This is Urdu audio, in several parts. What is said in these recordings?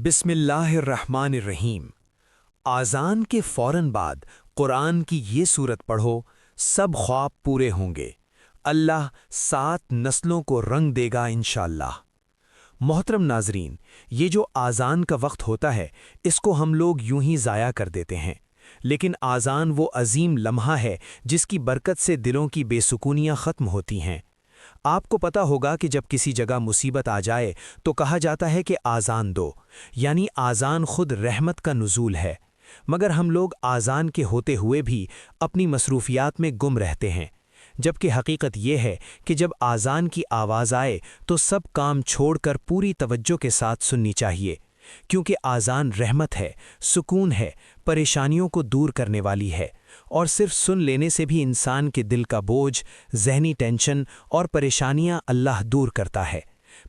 بسم اللہ الرحمن الرحیم۔ آذان کے فوراً بعد قرآن کی یہ سورت پڑھو، سب خواب پورے ہوں گے۔ اللہ 7 نسلوں کو رنگ دے گا انشاءاللہ۔ محترم ناظرین، یہ جو آذان کا وقت ہوتا ہے اس کو ہم لوگ یوں ہی ضائع کر دیتے ہیں، لیکن آذان وہ عظیم لمحہ ہے جس کی برکت سے دلوں کی بے سکونیاں ختم ہوتی ہیں۔ آپ کو پتہ ہوگا کہ جب کسی جگہ مصیبت آ جائے تو کہا جاتا ہے کہ آذان دو، یعنی آذان خود رحمت کا نزول ہے، مگر ہم لوگ آذان کے ہوتے ہوئے بھی اپنی مصروفیات میں گم رہتے ہیں، جبکہ حقیقت یہ ہے کہ جب آذان کی آواز آئے تو سب کام چھوڑ کر پوری توجہ کے ساتھ سننی چاہیے، کیونکہ آذان رحمت ہے، سکون ہے، پریشانیوں کو دور کرنے والی ہے، اور صرف سن لینے سے بھی انسان کے دل کا بوجھ، ذہنی ٹینشن اور پریشانیاں اللہ دور کرتا ہے۔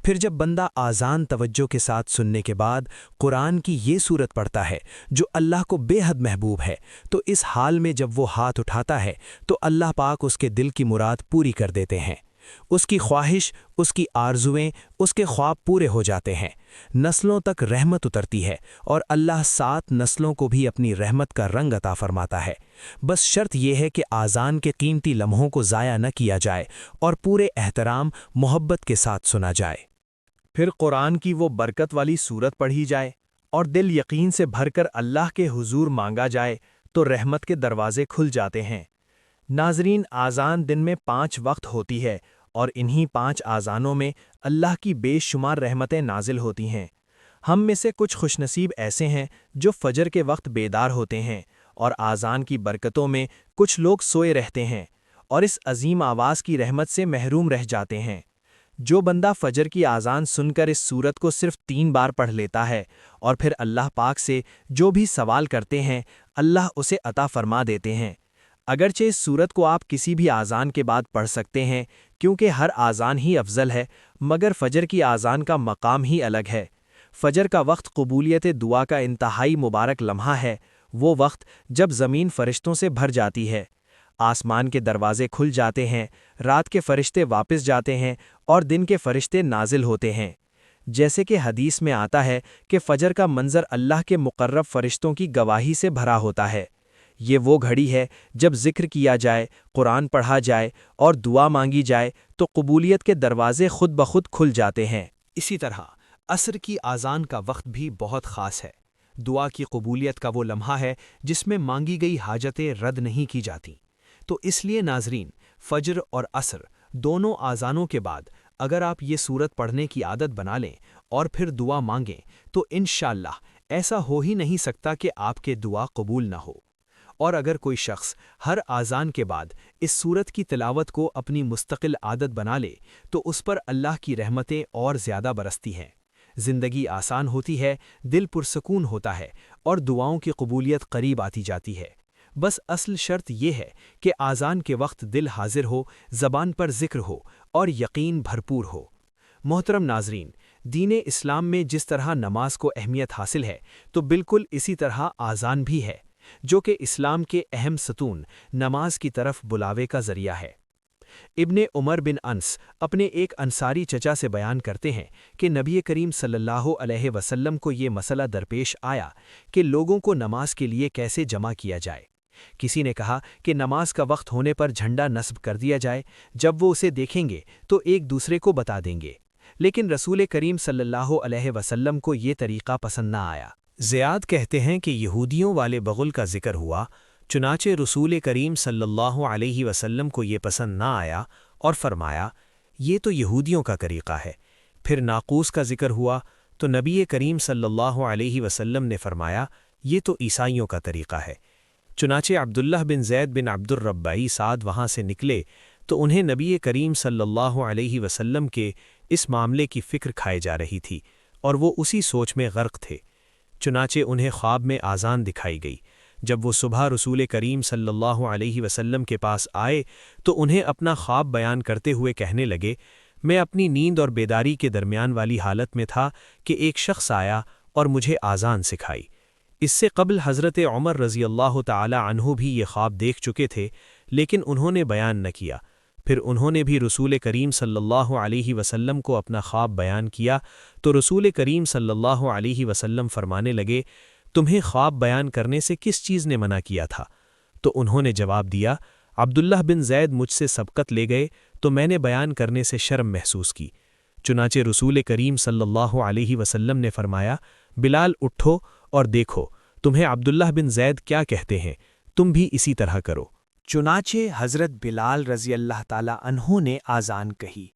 پھر جب بندہ آذان توجہ کے ساتھ سننے کے بعد قرآن کی یہ سورت پڑھتا ہے جو اللہ کو بے حد محبوب ہے، تو اس حال میں جب وہ ہاتھ اٹھاتا ہے تو اللہ پاک اس کے دل کی مراد پوری کر دیتے ہیں، اس کی خواہش، اس کی آرزویں، اس کے خواب پورے ہو جاتے ہیں، نسلوں تک رحمت اترتی ہے، اور اللہ 7 نسلوں کو بھی اپنی رحمت کا رنگ عطا فرماتا ہے۔ بس شرط یہ ہے کہ آذان کے قیمتی لمحوں کو ضائع نہ کیا جائے اور پورے احترام، محبت کے ساتھ سنا جائے۔ پھر قرآن کی وہ برکت والی سورت پڑھی جائے اور دل یقین سے بھر کر اللہ کے حضور مانگا جائے تو رحمت کے دروازے کھل جاتے ہیں۔ ناظرین، آذان دن میں 5 وقت ہوتی ہے، اور انہی 5 آذانوں میں اللہ کی بے شمار رحمتیں نازل ہوتی ہیں۔ ہم میں سے کچھ خوش نصیب ایسے ہیں جو فجر کے وقت بیدار ہوتے ہیں، اور آذان کی برکتوں میں کچھ لوگ سوئے رہتے ہیں اور اس عظیم آواز کی رحمت سے محروم رہ جاتے ہیں۔ جو بندہ فجر کی آذان سن کر اس سورت کو صرف 3 بار پڑھ لیتا ہے اور پھر اللہ پاک سے جو بھی سوال کرتے ہیں اللہ اسے عطا فرما دیتے ہیں۔ اگرچہ اس سورت کو آپ کسی بھی آذان کے بعد پڑھ سکتے ہیں کیونکہ ہر آذان ہی افضل ہے، مگر فجر کی آذان کا مقام ہی الگ ہے۔ فجر کا وقت قبولیت دعا کا انتہائی مبارک لمحہ ہے، وہ وقت جب زمین فرشتوں سے بھر جاتی ہے، آسمان کے دروازے کھل جاتے ہیں، رات کے فرشتے واپس جاتے ہیں اور دن کے فرشتے نازل ہوتے ہیں۔ جیسے کہ حدیث میں آتا ہے کہ فجر کا منظر اللہ کے مقرب فرشتوں کی گواہی سے بھرا ہوتا ہے۔ یہ وہ گھڑی ہے جب ذکر کیا جائے، قرآن پڑھا جائے اور دعا مانگی جائے تو قبولیت کے دروازے خود بخود کھل جاتے ہیں۔ اسی طرح عصر کی آذان کا وقت بھی بہت خاص ہے۔ دعا کی قبولیت کا وہ لمحہ ہے جس میں مانگی گئی حاجتیں رد نہیں کی جاتی۔ تو اس لیے ناظرین، فجر اور عصر دونوں آذانوں کے بعد اگر آپ یہ سورت پڑھنے کی عادت بنا لیں اور پھر دعا مانگیں تو انشاءاللہ ایسا ہو ہی نہیں سکتا کہ آپ کے دعا قبول نہ ہو۔ اور اگر کوئی شخص ہر آذان کے بعد اس سورت کی تلاوت کو اپنی مستقل عادت بنا لے تو اس پر اللہ کی رحمتیں اور زیادہ برستی ہیں، زندگی آسان ہوتی ہے، دل پرسکون ہوتا ہے اور دعاؤں کی قبولیت قریب آتی جاتی ہے۔ بس اصل شرط یہ ہے کہ آذان کے وقت دل حاضر ہو، زبان پر ذکر ہو اور یقین بھرپور ہو۔ محترم ناظرین، دین اسلام میں جس طرح نماز کو اہمیت حاصل ہے تو بالکل اسی طرح آذان بھی ہے، جو کہ اسلام کے اہم ستون نماز کی طرف بلاوے کا ذریعہ ہے۔ ابن عمر بن انس اپنے ایک انصاری چچا سے بیان کرتے ہیں کہ نبی کریم صلی اللہ علیہ وسلم کو یہ مسئلہ درپیش آیا کہ لوگوں کو نماز کے لیے کیسے جمع کیا جائے۔ کسی نے کہا کہ نماز کا وقت ہونے پر جھنڈا نصب کر دیا جائے، جب وہ اسے دیکھیں گے تو ایک دوسرے کو بتا دیں گے، لیکن رسول کریم صلی اللہ علیہ وسلم کو یہ طریقہ پسند نہ آیا۔ زیاد کہتے ہیں کہ یہودیوں والے بغل کا ذکر ہوا، چنانچہ رسول کریم صلی اللہ علیہ وسلم کو یہ پسند نہ آیا اور فرمایا یہ تو یہودیوں کا طریقہ ہے۔ پھر ناقوس کا ذکر ہوا تو نبی کریم صلی اللہ علیہ وسلم نے فرمایا یہ تو عیسائیوں کا طریقہ ہے۔ چنانچہ عبداللہ بن زید بن عبد الربی سعد وہاں سے نکلے تو انہیں نبی کریم صلی اللہ علیہ وسلم کے اس معاملے کی فکر کھائے جا رہی تھی اور وہ اسی سوچ میں غرق تھے۔ چنانچہ انہیں خواب میں آذان دکھائی گئی۔ جب وہ صبح رسول کریم صلی اللہ علیہ وسلم کے پاس آئے تو انہیں اپنا خواب بیان کرتے ہوئے کہنے لگے، میں اپنی نیند اور بیداری کے درمیان والی حالت میں تھا کہ ایک شخص آیا اور مجھے آذان سکھائی۔ اس سے قبل حضرت عمر رضی اللہ تعالی عنہ بھی یہ خواب دیکھ چکے تھے، لیکن انہوں نے بیان نہ کیا۔ پھر انہوں نے بھی رسول کریم صلی اللہ علیہ وسلم کو اپنا خواب بیان کیا تو رسول کریم صلی اللہ علیہ وسلم فرمانے لگے، تمہیں خواب بیان کرنے سے کس چیز نے منع کیا تھا؟ تو انہوں نے جواب دیا، عبداللہ بن زید مجھ سے سبقت لے گئے تو میں نے بیان کرنے سے شرم محسوس کی۔ چنانچہ رسول کریم صلی اللہ علیہ وسلم نے فرمایا، بلال اٹھو اور دیکھو تمہیں عبداللہ بن زید کیا کہتے ہیں، تم بھی اسی طرح کرو۔ چنانچہ حضرت بلال رضی اللہ تعالی عنہ نے آذان کہی۔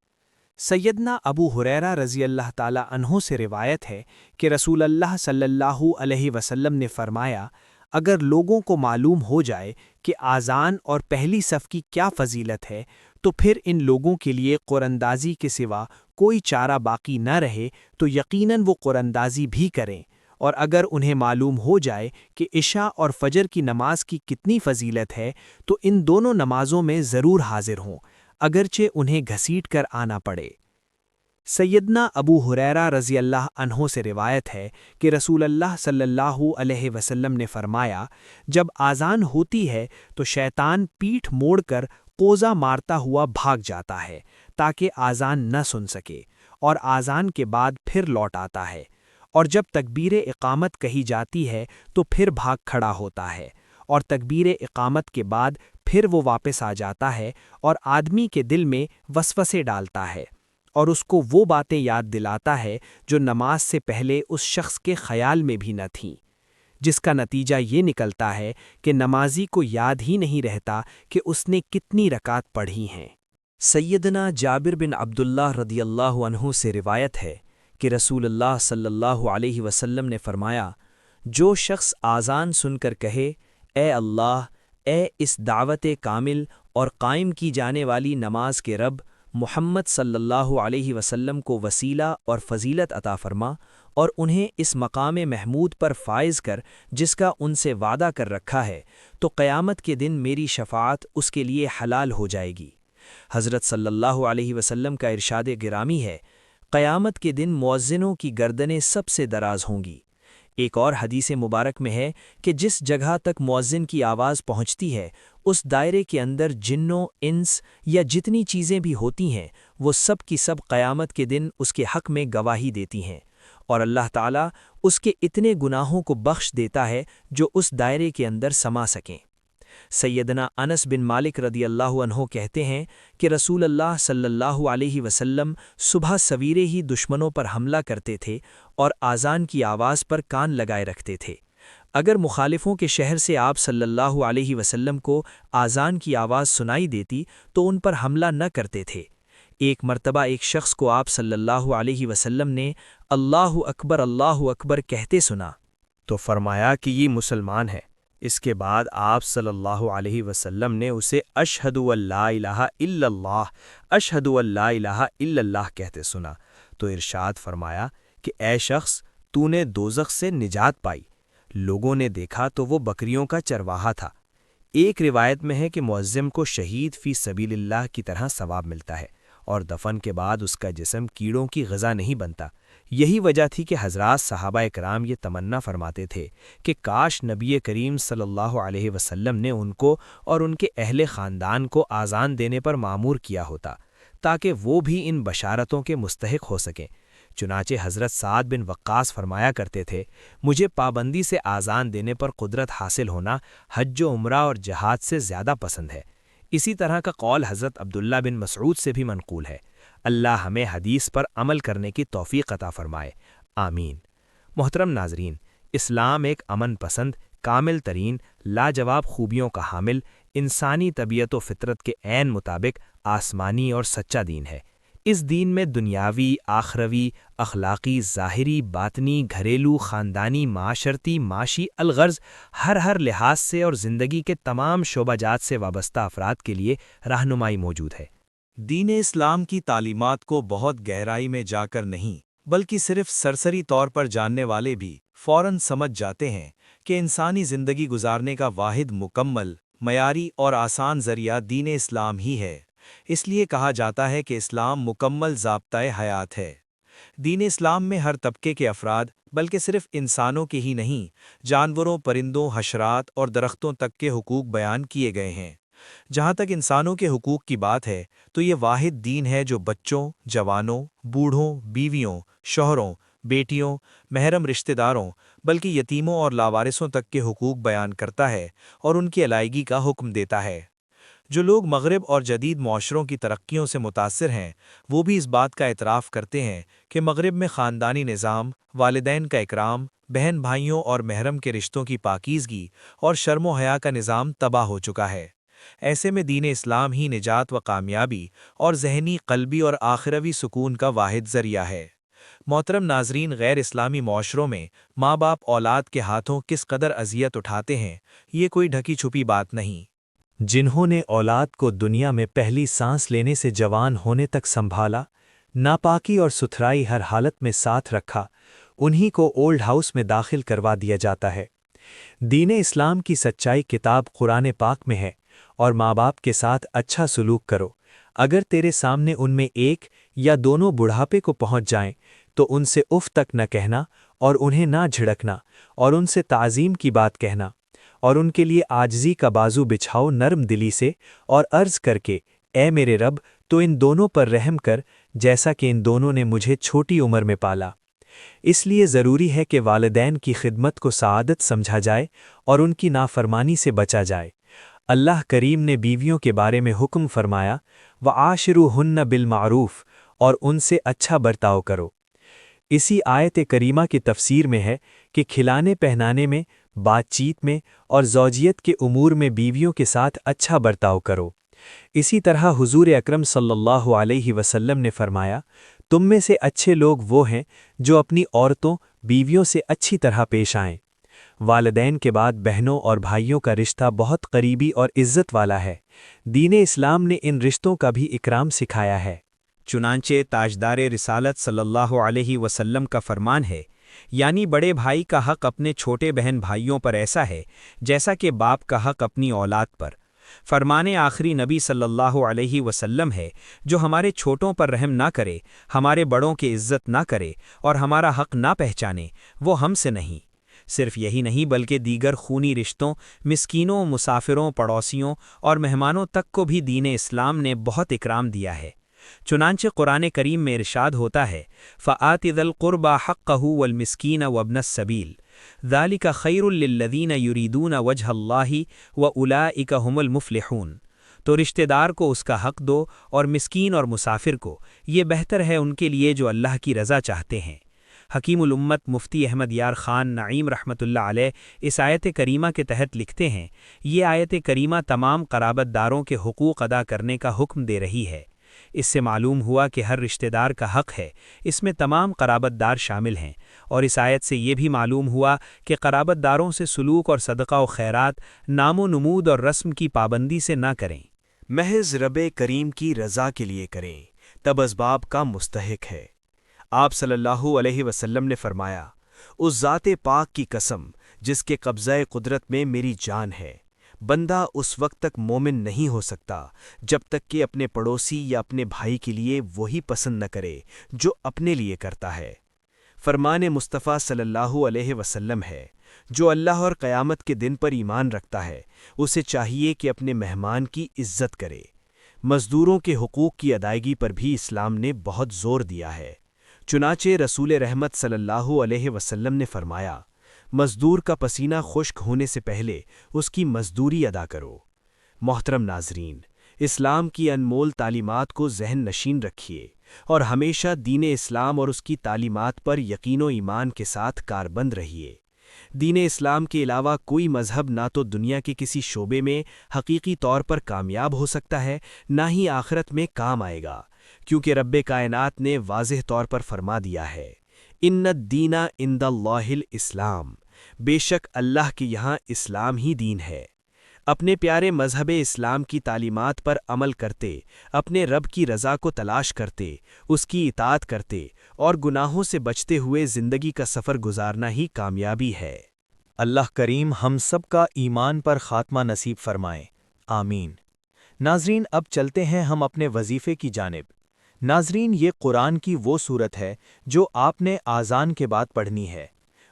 سیدنا ابو ہریرہ رضی اللہ تعالی عنہ سے روایت ہے کہ رسول اللہ صلی اللہ علیہ وسلم نے فرمایا، اگر لوگوں کو معلوم ہو جائے کہ آذان اور پہلی صف کی کیا فضیلت ہے تو پھر ان لوگوں کے لیے قراندازی کے سوا کوئی چارہ باقی نہ رہے تو یقیناً وہ قراندازی بھی کریں، اور اگر انہیں معلوم ہو جائے کہ عشاء اور فجر کی نماز کی کتنی فضیلت ہے تو ان دونوں نمازوں میں ضرور حاضر ہوں، اگرچہ انہیں گھسیٹ کر آنا پڑے۔ سیدنا ابو ہریرہ رضی اللہ عنہ سے روایت ہے کہ رسول اللہ صلی اللہ علیہ وسلم نے فرمایا، جب آذان ہوتی ہے تو شیطان پیٹھ موڑ کر قوزہ مارتا ہوا بھاگ جاتا ہے تاکہ آذان نہ سن سکے، اور آذان کے بعد پھر لوٹ آتا ہے، اور جب تکبیر اقامت کہی جاتی ہے تو پھر بھاگ کھڑا ہوتا ہے، اور تکبیر اقامت کے بعد پھر وہ واپس آ جاتا ہے اور آدمی کے دل میں وسوسے ڈالتا ہے، اور اس کو وہ باتیں یاد دلاتا ہے جو نماز سے پہلے اس شخص کے خیال میں بھی نہ تھیں، جس کا نتیجہ یہ نکلتا ہے کہ نمازی کو یاد ہی نہیں رہتا کہ اس نے کتنی رکعت پڑھی ہیں۔ سیدنا جابر بن عبداللہ رضی اللہ عنہ سے روایت ہے کہ رسول اللہ صلی اللہ علیہ وسلم نے فرمایا، جو شخص آذان سن کر کہے، اے اللہ، اے اس دعوت کامل اور قائم کی جانے والی نماز کے رب، محمد صلی اللہ علیہ وسلم کو وسیلہ اور فضیلت عطا فرما اور انہیں اس مقام محمود پر فائز کر جس کا ان سے وعدہ کر رکھا ہے، تو قیامت کے دن میری شفاعت اس کے لیے حلال ہو جائے گی۔ حضرت صلی اللہ علیہ وسلم کا ارشاد گرامی ہے، قیامت کے دن مؤذنوں کی گردنیں سب سے دراز ہوں گی۔ ایک اور حدیث مبارک میں ہے کہ جس جگہ تک مؤذن کی آواز پہنچتی ہے اس دائرے کے اندر جنوں، انس یا جتنی چیزیں بھی ہوتی ہیں وہ سب کی سب قیامت کے دن اس کے حق میں گواہی دیتی ہیں، اور اللہ تعالیٰ اس کے اتنے گناہوں کو بخش دیتا ہے جو اس دائرے کے اندر سما سکیں۔ سیدنا انس بن مالک رضی اللہ عنہ کہتے ہیں کہ رسول اللہ صلی اللہ علیہ وسلم صبح سویرے ہی دشمنوں پر حملہ کرتے تھے اور آذان کی آواز پر کان لگائے رکھتے تھے۔ اگر مخالفوں کے شہر سے آپ صلی اللہ علیہ وسلم کو آذان کی آواز سنائی دیتی تو ان پر حملہ نہ کرتے تھے۔ ایک مرتبہ ایک شخص کو آپ صلی اللہ علیہ وسلم نے اللہ اکبر کہتے سنا تو فرمایا کہ یہ مسلمان ہے۔ اس کے بعد آپ صلی اللہ علیہ وسلم نے اسے اشہد ان لا الہ الا اللہ، اشہد ان لا الہ الا اللہ کہتے سنا تو ارشاد فرمایا کہ اے شخص، تو نے دوزخ سے نجات پائی۔ لوگوں نے دیکھا تو وہ بکریوں کا چرواہا تھا۔ ایک روایت میں ہے کہ مؤذن کو شہید فی سبیل اللہ کی طرح ثواب ملتا ہے، اور دفن کے بعد اس کا جسم کیڑوں کی غذا نہیں بنتا۔ یہی وجہ تھی کہ حضرات صحابہ کرام یہ تمنا فرماتے تھے کہ کاش نبی کریم صلی اللہ علیہ وسلم نے ان کو اور ان کے اہل خاندان کو آذان دینے پر مامور کیا ہوتا تاکہ وہ بھی ان بشارتوں کے مستحق ہو سکیں۔ چنانچہ حضرت سعد بن وقاص فرمایا کرتے تھے، مجھے پابندی سے آذان دینے پر قدرت حاصل ہونا حج و عمرہ اور جہاد سے زیادہ پسند ہے۔ اسی طرح کا قول حضرت عبداللہ بن مسعود سے بھی منقول ہے۔ اللہ ہمیں حدیث پر عمل کرنے کی توفیق عطا فرمائے، آمین۔ محترم ناظرین، اسلام ایک امن پسند، کامل ترین، لاجواب خوبیوں کا حامل، انسانی طبیعت و فطرت کے عین مطابق آسمانی اور سچا دین ہے۔ اس دین میں دنیاوی، آخروی، اخلاقی، ظاہری، باطنی، گھریلو، خاندانی، معاشرتی، معاشی، الغرض ہر لحاظ سے اور زندگی کے تمام شعبہ جات سے وابستہ افراد کے لیے رہنمائی موجود ہے۔ دین اسلام کی تعلیمات کو بہت گہرائی میں جا کر نہیں بلکہ صرف سرسری طور پر جاننے والے بھی فوراً سمجھ جاتے ہیں کہ انسانی زندگی گزارنے کا واحد مکمل، معیاری اور آسان ذریعہ دین اسلام ہی ہے۔ اس لیے کہا جاتا ہے کہ اسلام مکمل ضابطۂ حیات ہے۔ دین اسلام میں ہر طبقے کے افراد بلکہ صرف انسانوں کے ہی نہیں، جانوروں، پرندوں، حشرات اور درختوں تک کے حقوق بیان کیے گئے ہیں۔ جہاں تک انسانوں کے حقوق کی بات ہے تو یہ واحد دین ہے جو بچوں، جوانوں، بوڑھوں، بیویوں، شوہروں، بیٹیوں، محرم رشتہ داروں، بلکہ یتیموں اور لاوارثوں تک کے حقوق بیان کرتا ہے اور ان کی علائقی کا حکم دیتا ہے۔ جو لوگ مغرب اور جدید معاشروں کی ترقیوں سے متاثر ہیں وہ بھی اس بات کا اعتراف کرتے ہیں کہ مغرب میں خاندانی نظام، والدین کا اکرام، بہن بھائیوں اور محرم کے رشتوں کی پاکیزگی اور شرم و حیا کا نظام تباہ ہو چکا ہے۔ ایسے میں دین اسلام ہی نجات و کامیابی اور ذہنی، قلبی اور آخروی سکون کا واحد ذریعہ ہے۔ محترم ناظرین، غیر اسلامی معاشروں میں ماں باپ اولاد کے ہاتھوں کس قدر اذیت اٹھاتے ہیں یہ کوئی ڈھکی چھپی بات نہیں۔ جنہوں نے اولاد کو دنیا میں پہلی سانس لینے سے جوان ہونے تک سنبھالا، ناپاکی اور ستھرائی ہر حالت میں ساتھ رکھا، انہی کو اولڈ ہاؤس میں داخل کروا دیا جاتا ہے۔ دین اسلام کی سچائی کتاب قرآن پاک میں ہے، اور ماں باپ کے ساتھ اچھا سلوک کرو۔ اگر تیرے سامنے ان میں ایک یا دونوں بڑھاپے کو پہنچ جائیں تو ان سے اف تک نہ کہنا اور انہیں نہ جھڑکنا، اور ان سے تعظیم کی بات کہنا، اور ان کے لیے عاجزی کا بازو بچھاؤ نرم دلی سے، اور عرض کر کے، اے میرے رب تو ان دونوں پر رحم کر جیسا کہ ان دونوں نے مجھے چھوٹی عمر میں پالا۔ اس لیے ضروری ہے کہ والدین کی خدمت کو سعادت سمجھا جائے اور ان کی نافرمانی سے بچا جائے۔ اللہ کریم نے بیویوں کے بارے میں حکم فرمایا، وَعَاشِرُوهُنَّ بِالْمَعْرُوفِ، اور ان سے اچھا برتاؤ کرو۔ اسی آیت کریمہ کی تفسیر میں ہے کہ کھلانے پہنانے میں، بات چیت میں اور زوجیت کے امور میں بیویوں کے ساتھ اچھا برتاؤ کرو۔ اسی طرح حضور اکرم صلی اللہ علیہ وسلم نے فرمایا، تم میں سے اچھے لوگ وہ ہیں جو اپنی عورتوں، بیویوں سے اچھی طرح پیش آئیں۔ والدین کے بعد بہنوں اور بھائیوں کا رشتہ بہت قریبی اور عزت والا ہے۔ دین اسلام نے ان رشتوں کا بھی اکرام سکھایا ہے۔ چنانچہ تاجدار رسالت صلی اللہ علیہ وسلم کا فرمان ہے، یعنی بڑے بھائی کا حق اپنے چھوٹے بہن بھائیوں پر ایسا ہے جیسا کہ باپ کا حق اپنی اولاد پر۔ فرمان آخری نبی صلی اللہ علیہ وسلم ہے، جو ہمارے چھوٹوں پر رحم نہ کرے، ہمارے بڑوں کی عزت نہ کرے اور ہمارا حق نہ پہچانے، وہ ہم سے نہیں۔ صرف یہی نہیں بلکہ دیگر خونی رشتوں، مسکینوں، مسافروں، پڑوسیوں اور مہمانوں تک کو بھی دین اسلام نے بہت اکرام دیا ہے۔ چنانچہ قرآن کریم میں ارشاد ہوتا ہے، فَآتِ ذَا الْقُرْبَى حَقَّهُ وَالْمِسْكِينَ وَابْنَ السَّبِيلِ ذَلِكَ خَيْرٌ لِّلَّذِينَ يُرِيدُونَ وَجْهَ اللَّهِ وَأُولَٰئِكَ هُمُ الْمُفْلِحُونَ۔ تو رشتہ دار کو اس کا حق دو اور مسکین اور مسافر کو، یہ بہتر ہے ان کے لیے جو اللہ کی رضا چاہتے ہیں۔ حکیم الامت مفتی احمد یار خان نعیم رحمۃ اللہ علیہ اس آیت کریمہ کے تحت لکھتے ہیں، یہ آیت کریمہ تمام قرابت داروں کے حقوق ادا کرنے کا حکم دے رہی ہے۔ اس سے معلوم ہوا کہ ہر رشتہ دار کا حق ہے، اس میں تمام قرابت دار شامل ہیں، اور اس آیت سے یہ بھی معلوم ہوا کہ قرابت داروں سے سلوک اور صدقہ و خیرات نام و نمود اور رسم کی پابندی سے نہ کریں، محض رب کریم کی رضا کے لیے کریں، تب اسباب کا مستحق ہے۔ آپ صلی اللہ علیہ وسلم نے فرمایا، اس ذات پاک کی قسم جس کے قبضہ قدرت میں میری جان ہے، بندہ اس وقت تک مومن نہیں ہو سکتا جب تک کہ اپنے پڑوسی یا اپنے بھائی کے لیے وہی پسند نہ کرے جو اپنے لیے کرتا ہے۔ فرمان مصطفیٰ صلی اللہ علیہ وسلم ہے، جو اللہ اور قیامت کے دن پر ایمان رکھتا ہے اسے چاہیے کہ اپنے مہمان کی عزت کرے۔ مزدوروں کے حقوق کی ادائیگی پر بھی اسلام نے بہت زور دیا ہے۔ چنانچہ رسول رحمت صلی اللہ علیہ وسلم نے فرمایا، مزدور کا پسینہ خشک ہونے سے پہلے اس کی مزدوری ادا کرو۔ محترم ناظرین، اسلام کی انمول تعلیمات کو ذہن نشین رکھیے اور ہمیشہ دین اسلام اور اس کی تعلیمات پر یقین و ایمان کے ساتھ کاربند رہیے۔ دین اسلام کے علاوہ کوئی مذہب نہ تو دنیا کے کسی شعبے میں حقیقی طور پر کامیاب ہو سکتا ہے، نہ ہی آخرت میں کام آئے گا، کیونکہ رب کائنات نے واضح طور پر فرما دیا ہے، ان الدین عند اللہ الاسلام، بے شک اللہ کے یہاں اسلام ہی دین ہے۔ اپنے پیارے مذہب اسلام کی تعلیمات پر عمل کرتے، اپنے رب کی رضا کو تلاش کرتے، اس کی اطاعت کرتے اور گناہوں سے بچتے ہوئے زندگی کا سفر گزارنا ہی کامیابی ہے۔ اللہ کریم ہم سب کا ایمان پر خاتمہ نصیب فرمائے، آمین۔ ناظرین، اب چلتے ہیں ہم اپنے وظیفے کی جانب۔ ناظرین، یہ قرآن کی وہ سورت ہے جو آپ نے آذان کے بعد پڑھنی ہے۔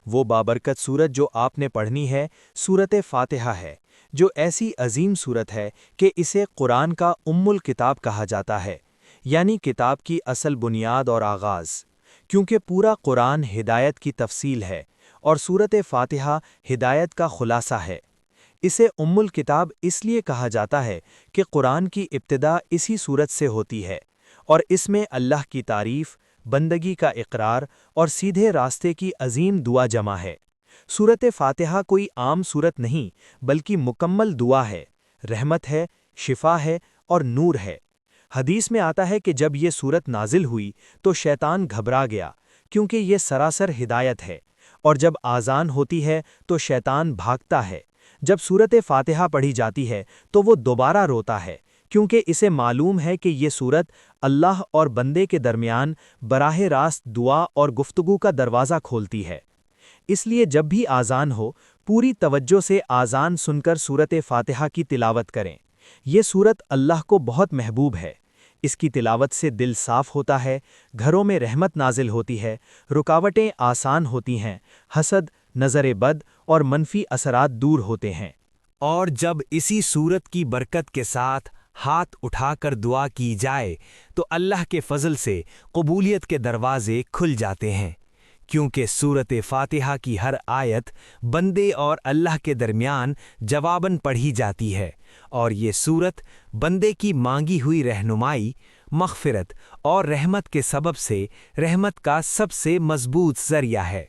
وہ بابرکت سورت جو آپ نے پڑھنی ہے سورت فاتحہ ہے، جو ایسی عظیم سورت ہے کہ اسے قرآن کا الکتاب کہا جاتا ہے، یعنی کتاب کی اصل بنیاد اور آغاز، کیونکہ پورا قرآن ہدایت کی تفصیل ہے اور سورت فاتحہ ہدایت کا خلاصہ ہے۔ اسے الکتاب اس لیے کہا جاتا ہے کہ قرآن کی ابتدا اسی سورت سے ہوتی ہے اور اس میں اللہ کی تعریف، بندگی کا اقرار اور سیدھے راستے کی عظیم دعا جمع ہے۔ سورت فاتحہ کوئی عام سورت نہیں بلکہ مکمل دعا ہے، رحمت ہے، شفا ہے اور نور ہے۔ حدیث میں آتا ہے کہ جب یہ سورت نازل ہوئی تو شیطان گھبرا گیا، کیونکہ یہ سراسر ہدایت ہے، اور جب آذان ہوتی ہے تو شیطان بھاگتا ہے۔ جب سورت فاتحہ پڑھی جاتی ہے تو وہ دوبارہ روتا ہے، کیونکہ اسے معلوم ہے کہ یہ سورت اللہ اور بندے کے درمیان براہ راست دعا اور گفتگو کا دروازہ کھولتی ہے۔ اس لیے جب بھی آذان ہو، پوری توجہ سے آذان سن کر سورت فاتحہ کی تلاوت کریں۔ یہ سورت اللہ کو بہت محبوب ہے۔ اس کی تلاوت سے دل صاف ہوتا ہے، گھروں میں رحمت نازل ہوتی ہے، رکاوٹیں آسان ہوتی ہیں، حسد، نظر بد اور منفی اثرات دور ہوتے ہیں۔ اور جب اسی سورت کی برکت کے ساتھ ہاتھ اٹھا کر دعا کی جائے تو اللہ کے فضل سے قبولیت کے دروازے کھل جاتے ہیں، کیونکہ سورت فاتحہ کی ہر آیت بندے اور اللہ کے درمیان جواباً پڑھی جاتی ہے، اور یہ سورت بندے کی مانگی ہوئی رہنمائی، مغفرت اور رحمت کے سبب سے رحمت کا سب سے مضبوط ذریعہ ہے۔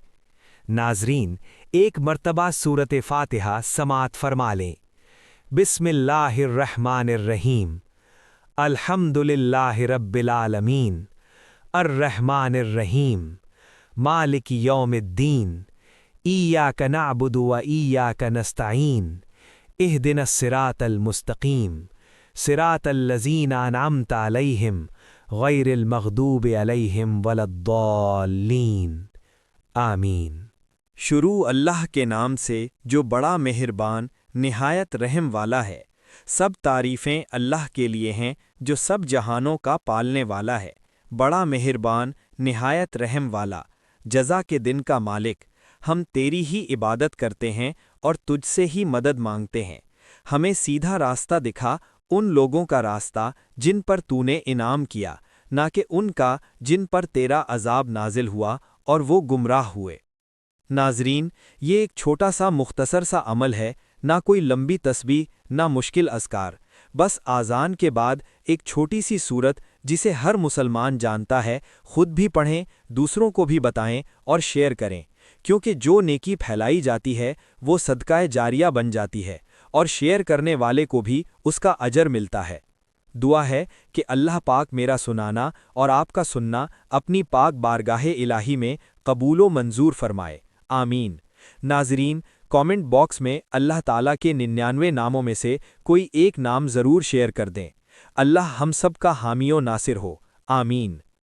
ناظرین، ایک مرتبہ سورت فاتحہ سماعت فرما لیں۔ بسم اللہ الرحمن الرحیم، الحمد للہ رب العالمین، الرحمن الرحیم، مالک یوم الدین، ایاک نعبد و ایاک نستعین، اہدنا الصراط المستقیم، صراط الذین انعمت علیہم غیر المغضوب علیہم ولا الضالین، آمین۔ شروع اللہ کے نام سے جو بڑا مہربان، نہایت رحم والا ہے۔ سب تعریفیں اللہ کے لیے ہیں جو سب جہانوں کا پالنے والا ہے، بڑا مہربان، نہایت رحم والا، جزا کے دن کا مالک۔ ہم تیری ہی عبادت کرتے ہیں اور تجھ سے ہی مدد مانگتے ہیں۔ ہمیں سیدھا راستہ دکھا، ان لوگوں کا راستہ جن پر تو نے انعام کیا، نہ کہ ان کا جن پر تیرا عذاب نازل ہوا اور وہ گمراہ ہوئے۔ ناظرین، یہ ایک چھوٹا سا مختصر سا عمل ہے، نہ کوئی لمبی تسبیح، نہ مشکل اذکار، بس آذان کے بعد ایک چھوٹی سی سورت جسے ہر مسلمان جانتا ہے، خود بھی پڑھیں، دوسروں کو بھی بتائیں اور شیئر کریں، کیونکہ جو نیکی پھیلائی جاتی ہے وہ صدقہ جاریہ بن جاتی ہے، اور شیئر کرنے والے کو بھی اس کا اجر ملتا ہے۔ دعا ہے کہ اللہ پاک میرا سنانا اور آپ کا سننا اپنی پاک بارگاہ الہی میں قبول و منظور فرمائے، آمین۔ ناظرین، کامنٹ باکس میں اللہ تعالیٰ کے 99 ناموں میں سے کوئی ایک نام ضرور شیئر کر دیں۔ اللہ ہم سب کا حامی و ناصر ہو، آمین۔